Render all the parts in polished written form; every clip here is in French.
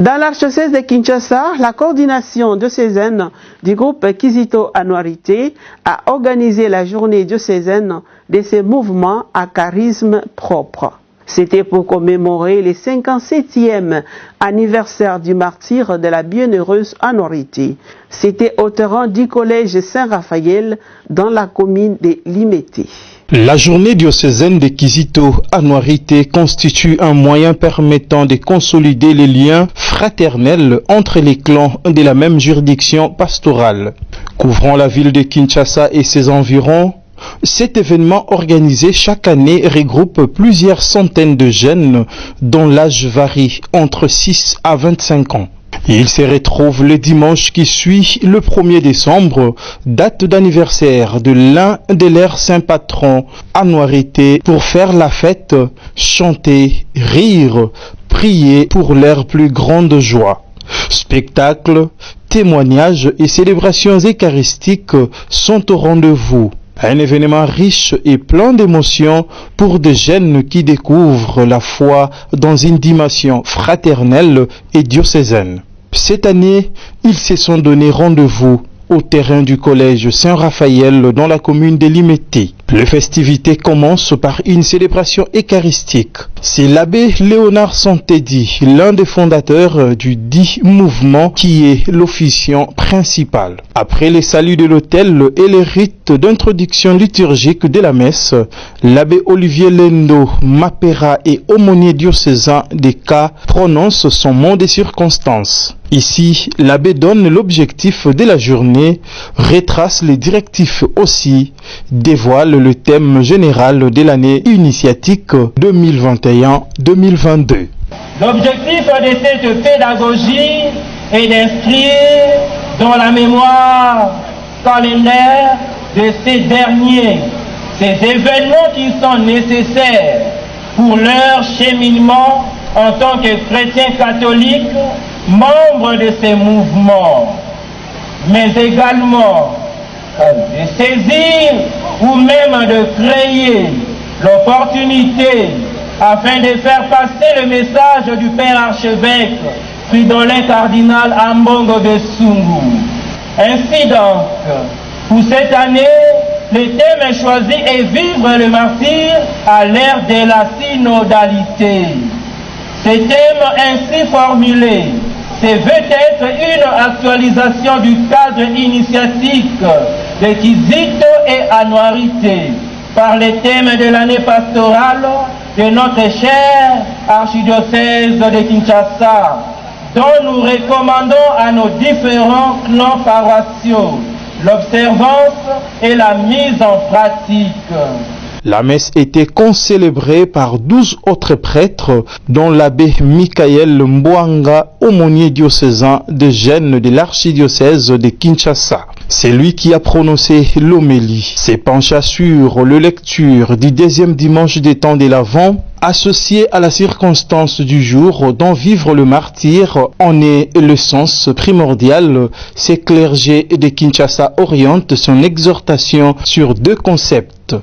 Dans l'archidiocèse de Kinshasa, la coordination diocésaine du groupe Kizito Anwarité a organisé la journée diocésaine de ces mouvements à charisme propre. C'était pour commémorer le 57e anniversaire du martyre de la bienheureuse Anwarité. C'était au terrain du collège Saint-Raphaël dans la commune de Limete. La journée diocésaine de Kizito Anwarité constitue un moyen permettant de consolider les liens fraternels entre les clans de la même juridiction pastorale. Couvrant la ville de Kinshasa et ses environs, cet événement organisé chaque année regroupe plusieurs centaines de jeunes dont l'âge varie entre 6 à 25 ans. Ils se retrouvent le dimanche qui suit le 1er décembre, date d'anniversaire de l'un de leurs saints patrons, Anwarité, pour faire la fête, chanter, rire, prier pour leur plus grande joie. Spectacles, témoignages et célébrations eucharistiques sont au rendez-vous. Un événement riche et plein d'émotions pour des jeunes qui découvrent la foi dans une dimension fraternelle et diocésaine. Cette année, ils se sont donné rendez-vous au terrain du collège Saint-Raphaël dans la commune de Limete. Les festivités commencent par une célébration eucharistique. C'est l'abbé Léonard Santédi, l'un des fondateurs du dit mouvement, qui est l'officiant principal. Après les saluts de l'autel et les rites d'introduction liturgique de la messe, l'abbé Olivier Lendo Mapera et aumônier diocésain des cas prononce son mot de circonstance. Ici, l'abbé donne l'objectif de la journée, retrace les directives aussi, dévoile le thème général de l'année initiatique 2021-2022. L'objectif de cette pédagogie est d'inscrire dans la mémoire calendaire de ces derniers ces événements qui sont nécessaires pour leur cheminement en tant que chrétiens catholiques, membres de ces mouvements, mais également de saisir ou même de créer l'opportunité afin de faire passer le message du Père archevêque Fridolin cardinal Ambongo de Sungu. Ainsi donc, pour cette année, le thème choisi est vivre le martyre à l'ère de la synodalité. Ce thème ainsi formulé se veut être une actualisation du cadre initiatique de Kizito et Anwarité par les thèmes de l'année pastorale de notre cher archidiocèse de Kinshasa, dont nous recommandons à nos différents clans paroissiaux l'observance et la mise en pratique. La messe était concélébrée par 12 autres prêtres, dont l'abbé Michael Mbouanga, aumônier diocésain de Gênes de l'archidiocèse de Kinshasa. C'est lui qui a prononcé l'homélie. S'est penché sur la lecture du deuxième dimanche des temps de l'Avent, associé à la circonstance du jour dont vivre le martyr en est le sens primordial. Ces clergés de Kinshasa orientent son exhortation sur deux concepts,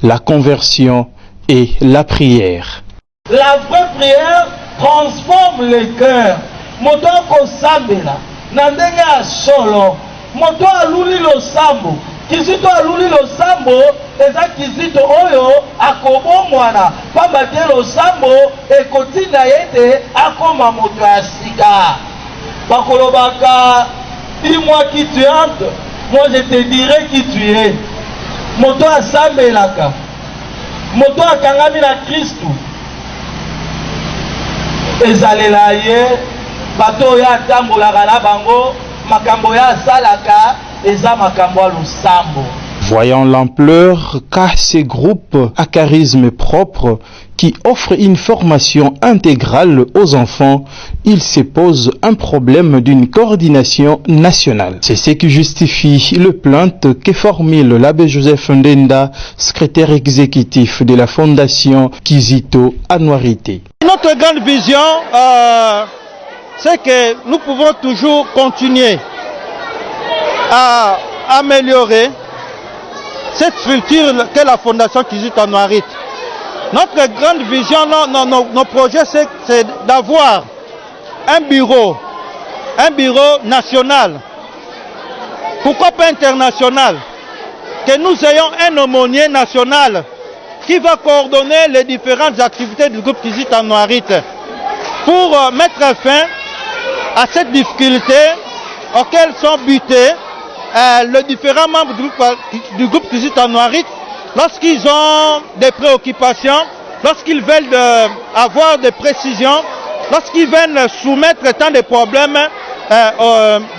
la conversion et la prière. La vraie prière transforme le cœur. Motoko sambela, nandenge solo. Moto aluli lo sambo. Kizito aluli lo sambo, eza Kizito oyo akobomwana. Pamba te lo sambo ekotinda yete akoma moto asika. Bakolobaka, dis-moi qui tu es, moi je te dirai qui tu es. Moto asambelaka. Moto akangami na Kristu. Ezalela ye, bato ya tambolaka na bango, makambo ya salaka, eza makambo ya lusambo. Voyant l'ampleur qu'a ces groupes à charisme propre qui offrent une formation intégrale aux enfants, il se pose un problème d'une coordination nationale. C'est ce qui justifie le plainte que formule l'abbé Joseph Ndenda, secrétaire exécutif de la fondation Kizito Anwarité. Notre grande vision, c'est que nous pouvons toujours continuer à améliorer cette structure qu'est la fondation Kizito Anwarité. Notre grande vision, nos projets, c'est d'avoir un bureau national. Pourquoi pas international? Que nous ayons un aumônier national qui va coordonner les différentes activités du groupe Kizito Anuarite pour mettre fin à cette difficulté auxquelles sont butés les différents membres du groupe Kizito Anuarite lorsqu'ils ont des préoccupations, lorsqu'ils veulent avoir des précisions, lorsqu'ils veulent soumettre tant de problèmes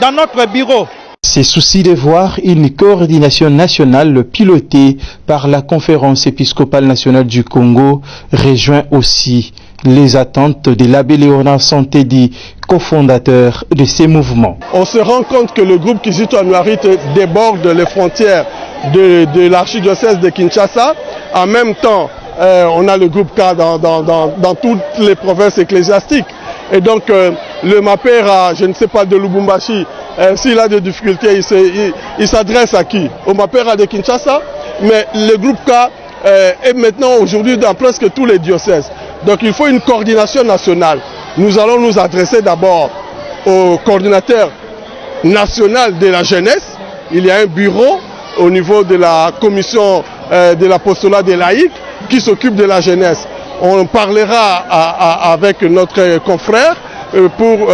dans notre bureau. C'est souci de voir une coordination nationale pilotée par la Conférence épiscopale nationale du Congo rejoint aussi les attentes de l'abbé Léonard Santedi, cofondateur de ces mouvements. On se rend compte que le groupe Kizito Anuarite déborde les frontières de l'archidiocèse de Kinshasa. En même temps, on a le groupe K dans toutes les provinces ecclésiastiques. Et donc, le Mapera, je ne sais pas, de Lubumbashi, s'il a des difficultés, il s'adresse à qui? Au Mapera de Kinshasa, mais le groupe K est maintenant aujourd'hui dans presque tous les diocèses. Donc il faut une coordination nationale. Nous allons nous adresser d'abord au coordinateur national de la jeunesse. Il y a un bureau au niveau de la commission de l'apostolat des laïcs qui s'occupe de la jeunesse. On parlera avec notre confrère pour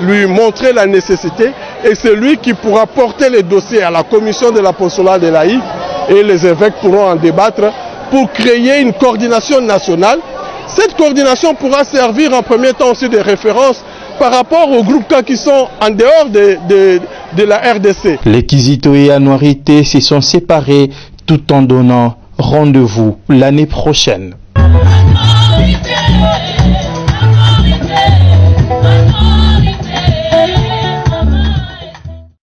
lui montrer la nécessité et c'est lui qui pourra porter les dossiers à la commission de l'apostolat des laïcs et les évêques pourront en débattre pour créer une coordination nationale. Cette coordination pourra servir en premier temps aussi de référence par rapport aux groupes K qui sont en dehors de la RDC. Les Kizito et Anuarite se sont séparés tout en donnant rendez-vous l'année prochaine.